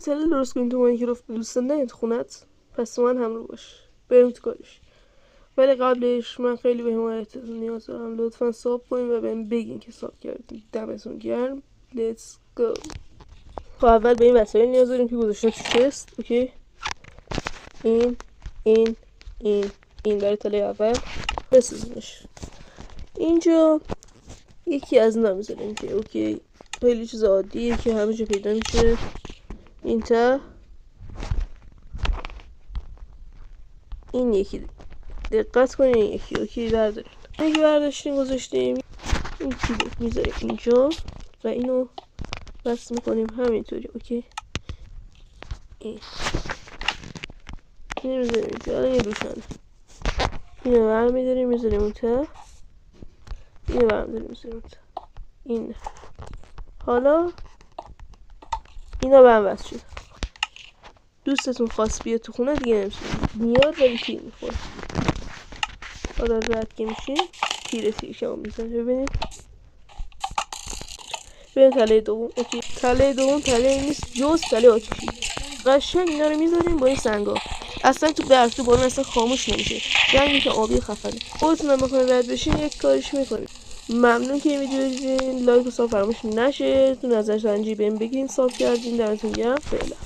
مثلا درست کنیم تو ماینکرافت دوستان نه تو خونت، پس تو من همراه باش بریم تو کارش. ولی قبلش من خیلی به حمایتتون نیاز دارم، لطفا ساب کنین و بهم بگین که ساب کردین. دمتون گرم. لیتس گو. خب اول به این وسایل نیاز داریم که گذاشتم تو چست. اوکی، این این این این برای تله اول بسازمش. اینجا یکی از اینا میذاریم که اوکی خیلی چیز عادیه که همه جا پیدا میشه. این تا این یکی دقت کنین، این یکی اوکی برداریم. یکی برداشتیم گذاشتیم. این کیلو میذاریم اینجا و اینو بس میکنیم همینطوری. اوکی، اینو میذاریم اینجا. الان یه روشنه. اینو برمیداریم میذاریم اون تا. اینو برمیداریم میذاریم اون تا. این حالا اینا به هم وصل شد. دوستتون خواست بیاد تو خونه دیگه نمیشه میاد ولی تیر میخوره. حالا رد که میشیم تیر شما میزنه. ببینید ببین تله دوم. اوکی، تله دوم تله نیست جز تله آتیشی. قشنگ اینا رو میذاریم با این سنگا. اصلا تو برف تو بارون اصلا خاموش نمیشه. جنگی که آبی خفنه. خودتون هم بخواین رد بشین یک کارش میکنید. ممنون که این ویدیو دیدین. لایک و ساب فراموش نشه. تو نظر سنجی بهم بگین ساب کردین. دمتون گرم. فعلا